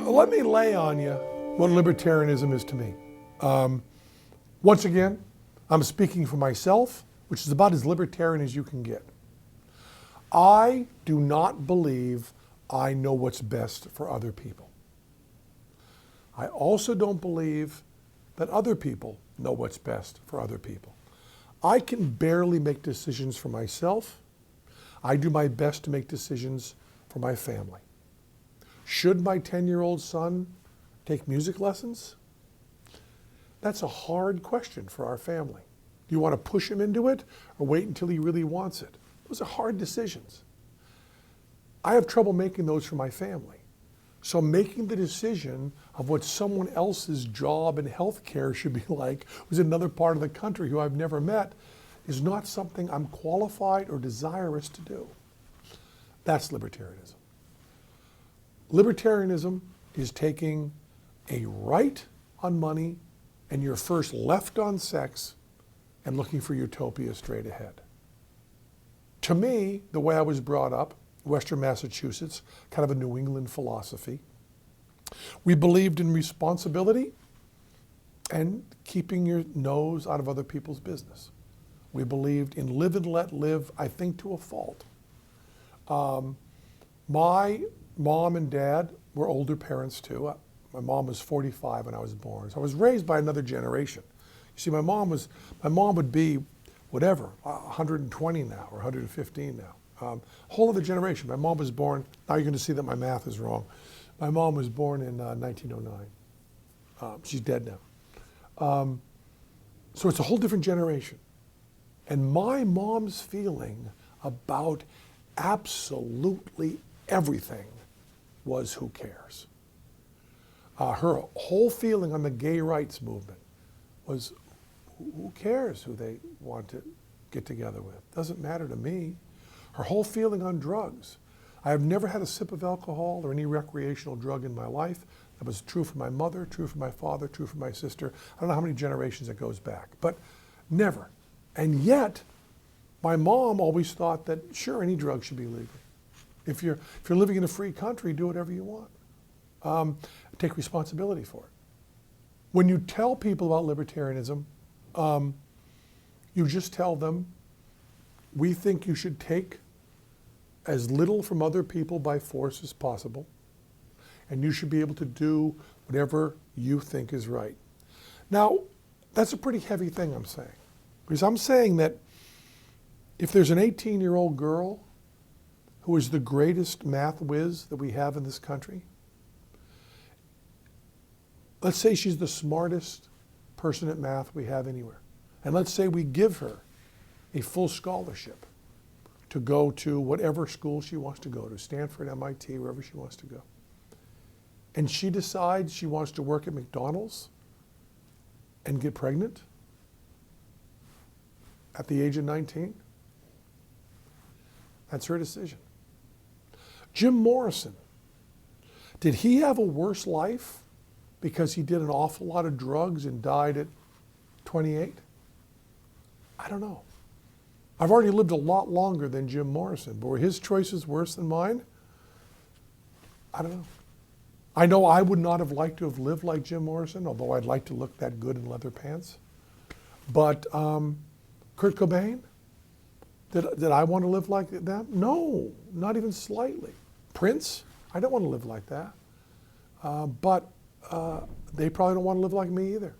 Let me lay on you what libertarianism is to me. Once again, I'm speaking for myself, which is about as libertarian as you can get. I do not believe I know what's best for other people. I also don't believe that other people know what's best for other people. I can barely make decisions for myself. I do my best to make decisions for my family. Should my 10-year-old son take music lessons? That's a hard question for our family. Do you want to push him into it or wait until he really wants it? Those are hard decisions. I have trouble making those for my family. So making the decision of what someone else's job and health care should be like, who's in another part of the country who I've never met, is not something I'm qualified or desirous to do. That's libertarianism. Libertarianism is taking a right on money and your first left on sex and looking for utopia straight ahead. To me, the way I was brought up, Western Massachusetts, kind of a New England philosophy, we believed in responsibility and keeping your nose out of other people's business. We believed in live and let live, I think to a fault. My mom and dad were older parents too. My mom was 45 when I was born. So I was raised by another generation. You see, my mom would be whatever, 120 now or 115 now. Whole other generation. My mom was born, now you're going to see that my math is wrong. My mom was born in 1909. She's dead now. So it's a whole different generation. And my mom's feeling about absolutely everything was who cares. Her whole feeling on the gay rights movement was who cares who they want to get together with? Doesn't matter to me. Her whole feeling on drugs. I have never had a sip of alcohol or any recreational drug in my life. That was true for my mother, true for my father, true for my sister. I don't know how many generations it goes back, but never. And yet, my mom always thought that, sure, any drug should be legal. If you're living in a free country, do whatever you want. Take responsibility for it. When you tell people about libertarianism, you just tell them, we think you should take as little from other people by force as possible, and you should be able to do whatever you think is right. Now, that's a pretty heavy thing I'm saying, because I'm saying that if there's an 18-year-old girl who is the greatest math whiz that we have in this country, let's say she's the smartest person at math we have anywhere, and let's say we give her a full scholarship to go to whatever school she wants to go to, Stanford, MIT, wherever she wants to go. And she decides she wants to work at McDonald's and get pregnant at the age of 19. That's her decision. Jim Morrison, did he have a worse life because he did an awful lot of drugs and died at 28? I don't know. I've already lived a lot longer than Jim Morrison, but were his choices worse than mine? I don't know. I know I would not have liked to have lived like Jim Morrison, although I'd like to look that good in leather pants. But Kurt Cobain, did I want to live like that? No, not even slightly. Prince, I don't want to live like that. But they probably don't want to live like me either.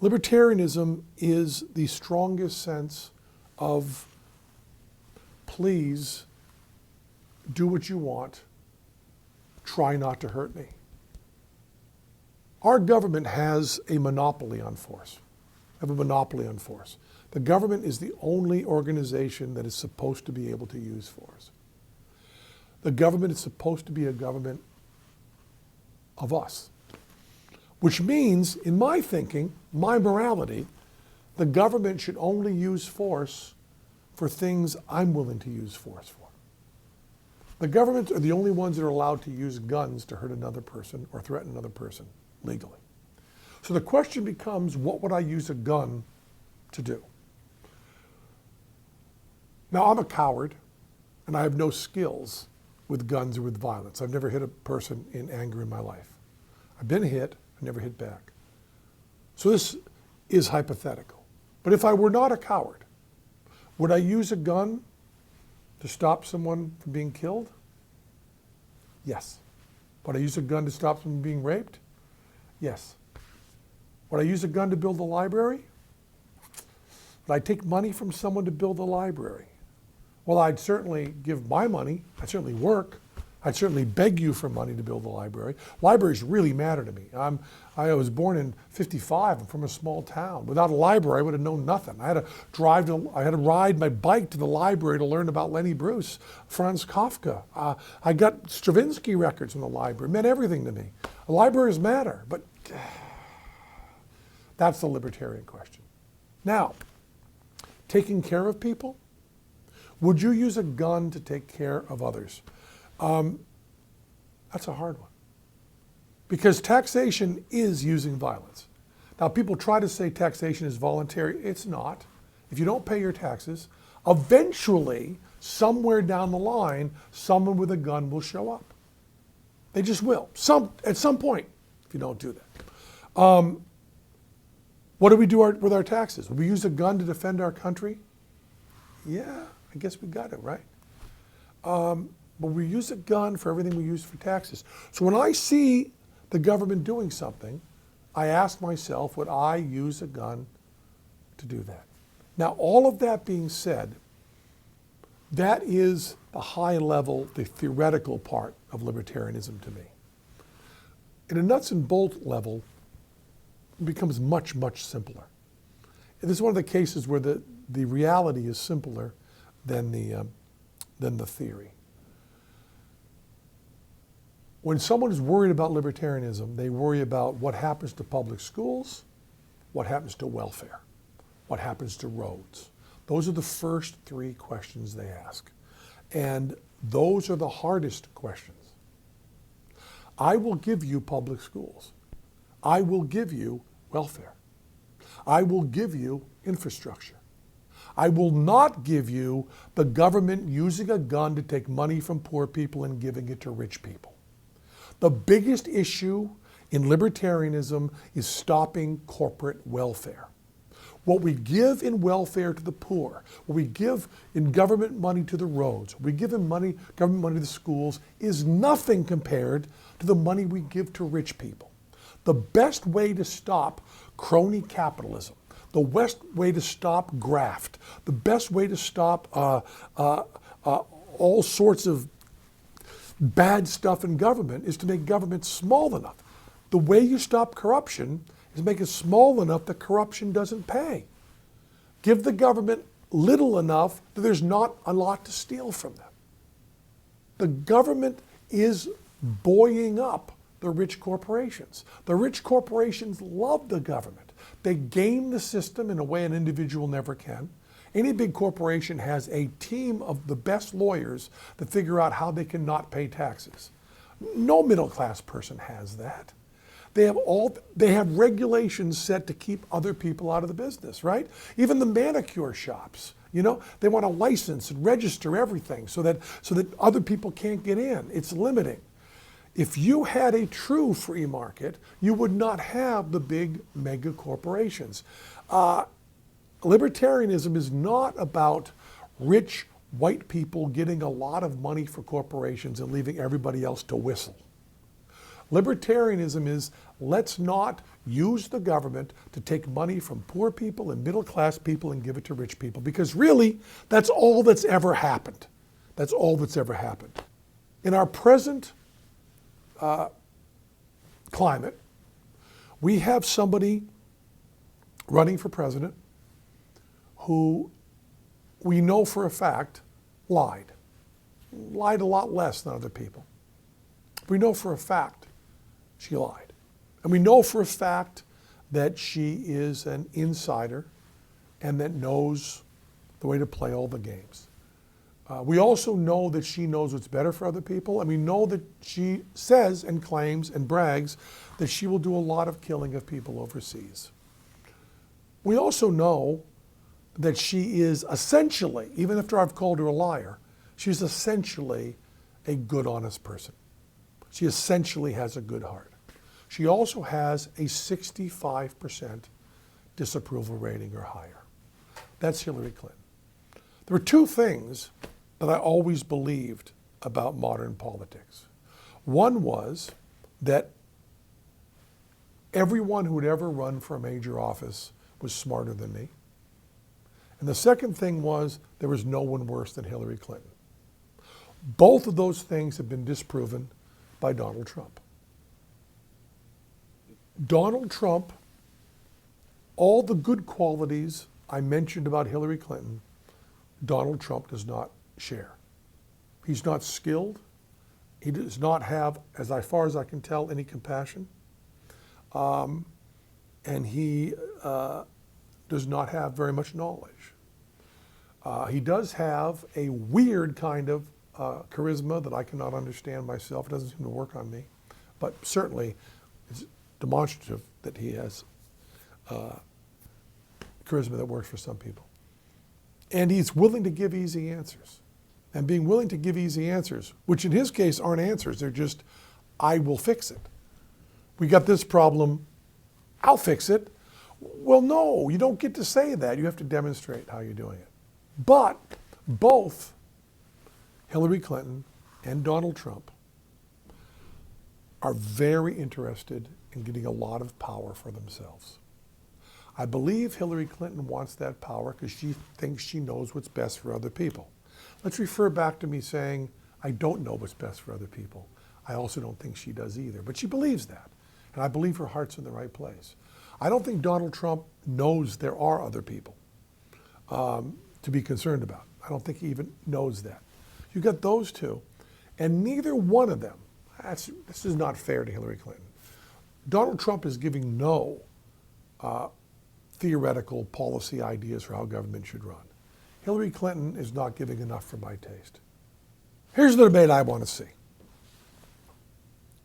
Libertarianism is the strongest sense of, please do what you want, try not to hurt me. Our government has a monopoly on force. Have a monopoly on force. The government is the only organization that is supposed to be able to use force. The government is supposed to be a government of us. Which means, in my thinking, my morality, the government should only use force for things I'm willing to use force for. The government are the only ones that are allowed to use guns to hurt another person or threaten another person legally. So the question becomes, what would I use a gun to do? Now, I'm a coward, and I have no skills with guns or with violence. I've never hit a person in anger in my life. I've been hit, I never hit back. So this is hypothetical. But if I were not a coward, would I use a gun to stop someone from being killed? Yes. Would I use a gun to stop someone from being raped? Yes. Would I use a gun to build a library? Would I take money from someone to build a library? Well, I'd certainly give my money. I'd certainly work. I'd certainly beg you for money to build a library. Libraries really matter to me. I was born in '55. I'm from a small town. Without a library, I would have known nothing. I had to ride my bike to the library to learn about Lenny Bruce, Franz Kafka. I got Stravinsky records in the library. It meant everything to me. Libraries matter, but that's the libertarian question. Now, taking care of people. Would you use a gun to take care of others? That's a hard one. Because taxation is using violence. Now, people try to say taxation is voluntary. It's not. If you don't pay your taxes, eventually, somewhere down the line, someone with a gun will show up. They just will. At some point, if you don't do that. What do we do with our taxes? Would we use a gun to defend our country? Yeah, I guess we got it, right? But we use a gun for everything we use for taxes. So when I see the government doing something, I ask myself, would I use a gun to do that? Now, all of that being said, that is the high level, the theoretical part of libertarianism to me. In a nuts and bolt level, it becomes much, much simpler. And this is one of the cases where the reality is simpler than the theory. When someone is worried about libertarianism, they worry about what happens to public schools, what happens to welfare, what happens to roads. Those are the first three questions they ask. And those are the hardest questions. I will give you public schools. I will give you welfare. I will give you infrastructure. I will not give you the government using a gun to take money from poor people and giving it to rich people. The biggest issue in libertarianism is stopping corporate welfare. What we give in welfare to the poor, what we give in government money to the roads, what we give in government money to the schools is nothing compared to the money we give to rich people. The best way to stop crony capitalism, the best way to stop graft, the best way to stop all sorts of bad stuff in government is to make government small enough. The way you stop corruption is make it small enough that corruption doesn't pay. Give the government little enough that there's not a lot to steal from them. The government is buoying up the rich corporations. The rich corporations love the government. They game the system in a way an individual never can. Any big corporation has a team of the best lawyers that figure out how they can not pay taxes. No middle-class person has that. They have regulations set to keep other people out of the business, right? Even the manicure shops, they want to license and register everything so that other people can't get in. It's limiting. If you had a true free market, you would not have the big mega corporations. Libertarianism is not about rich white people getting a lot of money for corporations and leaving everybody else to whistle. Libertarianism is, let's not use the government to take money from poor people and middle-class people and give it to rich people, because really, that's all that's ever happened. That's all that's ever happened. In our present climate, we have somebody running for president who we know for a fact lied a lot less than other people. We know for a fact she lied. And we know for a fact that she is an insider and that knows the way to play all the games. We also know that she knows what's better for other people, and we know that she says and claims and brags that she will do a lot of killing of people overseas. We also know that she is essentially, even after I've called her a liar, she's essentially a good, honest person. She essentially has a good heart. She also has a 65% disapproval rating or higher. That's Hillary Clinton. There were two things that I always believed about modern politics. One was that everyone who would ever run for a major office was smarter than me. And the second thing was there was no one worse than Hillary Clinton. Both of those things have been disproven by Donald Trump. Donald Trump, all the good qualities I mentioned about Hillary Clinton, Donald Trump does not share. He's not skilled. He does not have, as far as I can tell, any compassion. And he does not have very much knowledge. He does have a weird kind of charisma that I cannot understand myself. It doesn't seem to work on me. But certainly it's demonstrative that he has charisma that works for some people. And he's willing to give easy answers. And being willing to give easy answers, which in his case aren't answers, they're just, I will fix it. We got this problem, I'll fix it. Well, no, you don't get to say that. You have to demonstrate how you're doing it. But both Hillary Clinton and Donald Trump are very interested in getting a lot of power for themselves. I believe Hillary Clinton wants that power because she thinks she knows what's best for other people. Let's refer back to me saying, I don't know what's best for other people. I also don't think she does either, but she believes that. And I believe her heart's in the right place. I don't think Donald Trump knows there are other people to be concerned about. I don't think he even knows that. You got those two, and neither one of them, this is not fair to Hillary Clinton. Donald Trump is giving no theoretical policy ideas for how government should run. Hillary Clinton is not giving enough for my taste. Here's the debate I want to see.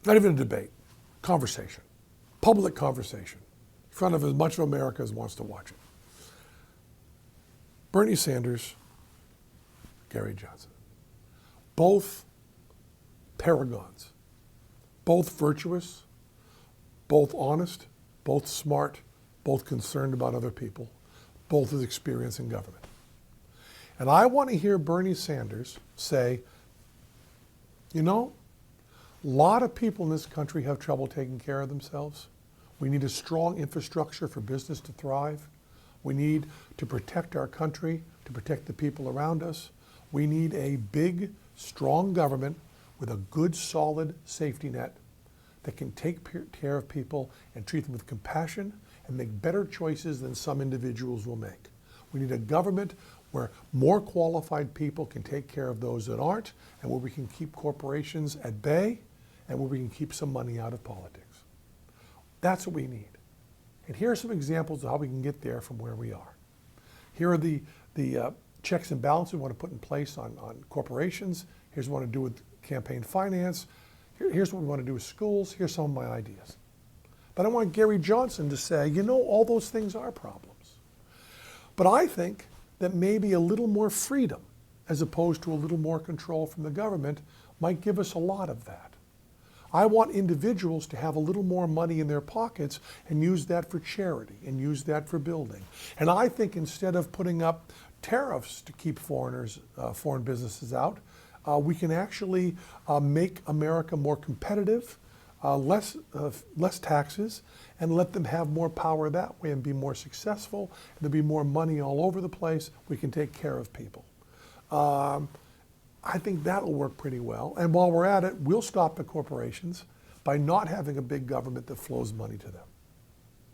Not even a debate, conversation, public conversation, in front of as much of America as wants to watch it. Bernie Sanders, Gary Johnson, both paragons, both virtuous, both honest, both smart, both concerned about other people, both with experience in government. And I want to hear Bernie Sanders say, you know, a lot of people in this country have trouble taking care of themselves. We need a strong infrastructure for business to thrive. We need to protect our country, to protect the people around us. We need a big, strong government with a good, solid safety net that can take care of people and treat them with compassion and make better choices than some individuals will make. We need a government where more qualified people can take care of those that aren't, and where we can keep corporations at bay, and where we can keep some money out of politics. That's what we need. And here are some examples of how we can get there from where we are. Here are the checks and balances we want to put in place on corporations. Here's what we want to do with campaign finance. Here's what we want to do with schools. Here's some of my ideas. But I want Gary Johnson to say, you know, all those things are problems. But I think that maybe a little more freedom, as opposed to a little more control from the government, might give us a lot of that. I want individuals to have a little more money in their pockets and use that for charity and use that for building. And I think instead of putting up tariffs to keep foreign businesses out, we can actually make America more competitive, less taxes, and let them have more power that way and be more successful. There'll be more money all over the place. We can take care of people. I think that'll work pretty well. And while we're at it, we'll stop the corporations by not having a big government that flows money to them.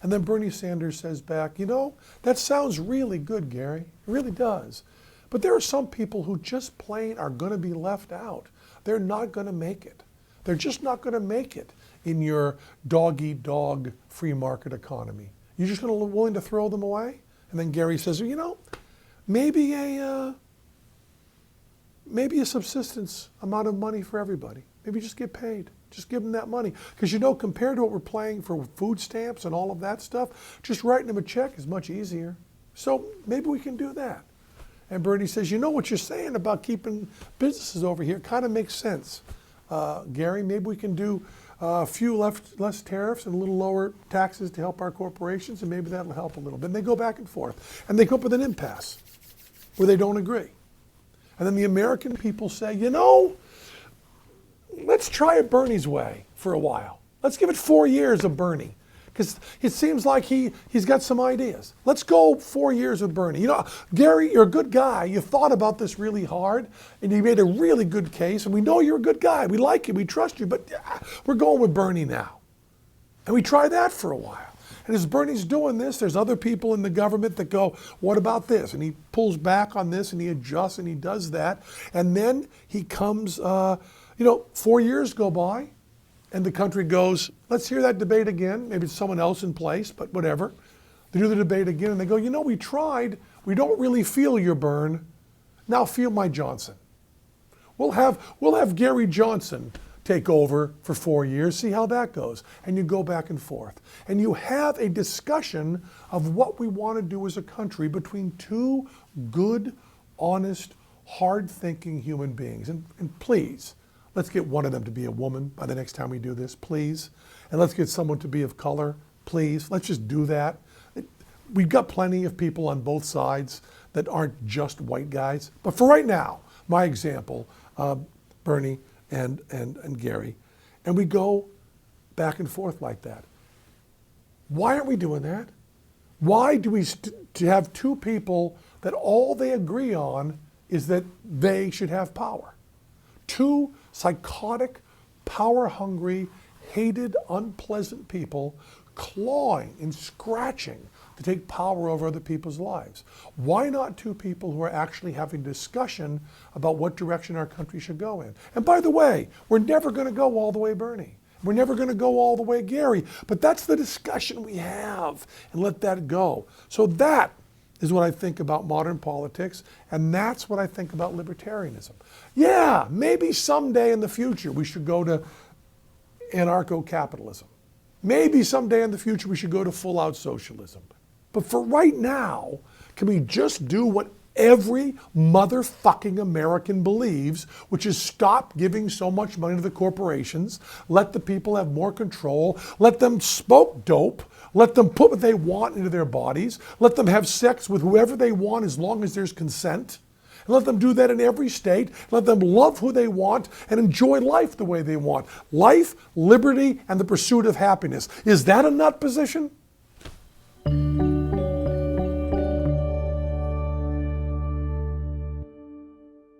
And then Bernie Sanders says back, you know, that sounds really good, Gary. It really does. But there are some people who just plain are going to be left out. They're not going to make it. They're just not going to make it in your dog-eat-dog free market economy. You're just going to be willing to throw them away? And then Gary says, you know, maybe a subsistence amount of money for everybody. Maybe just get paid. Just give them that money. Because you know, compared to what we're paying for food stamps and all of that stuff, just writing them a check is much easier. So maybe we can do that. And Bernie says, you know what you're saying about keeping businesses over here kind of makes sense. Gary, maybe we can do a few less tariffs and a little lower taxes to help our corporations, and maybe that'll help a little bit. And they go back and forth. And they come up with an impasse where they don't agree. And then the American people say, you know, let's try it Bernie's way for a while. Let's give it 4 years of Bernie. Because it seems like he's got some ideas. Let's go 4 years with Bernie. You know, Gary, you're a good guy. You thought about this really hard, and you made a really good case, and we know you're a good guy. We like you, we trust you, but we're going with Bernie now. And we try that for a while. And as Bernie's doing this, there's other people in the government that go, what about this? And he pulls back on this, and he adjusts, and he does that. And then he comes, 4 years go by, and the country goes, let's hear that debate again. Maybe it's someone else in place, but whatever. They do the debate again, and they go, you know, we tried. We don't really feel your Bern. Now feel my Johnson. We'll have Gary Johnson take over for 4 years, see how that goes. And you go back and forth. And you have a discussion of what we want to do as a country between two good, honest, hard-thinking human beings. And please, let's get one of them to be a woman by the next time we do this, please. And let's get someone to be of color, please. Let's just do that. We've got plenty of people on both sides that aren't just white guys. But for right now, my example, Bernie and Gary, and we go back and forth like that. Why aren't we doing that? Why do we to have two people that all they agree on is that they should have power? Two psychotic, power-hungry, hated, unpleasant people clawing and scratching to take power over other people's lives. Why not two people who are actually having a discussion about what direction our country should go in? And by the way, we're never going to go all the way Bernie. We're never going to go all the way Gary. But that's the discussion we have, and let that go. So that is what I think about modern politics, and that's what I think about libertarianism. Yeah, maybe someday in the future we should go to anarcho-capitalism. Maybe someday in the future we should go to full-out socialism. But for right now, can we just do what every motherfucking American believes, which is stop giving so much money to the corporations, let the people have more control, let them smoke dope, let them put what they want into their bodies, let them have sex with whoever they want as long as there's consent, and let them do that in every state, let them love who they want and enjoy life the way they want. Life, liberty, and the pursuit of happiness. Is that a nut position?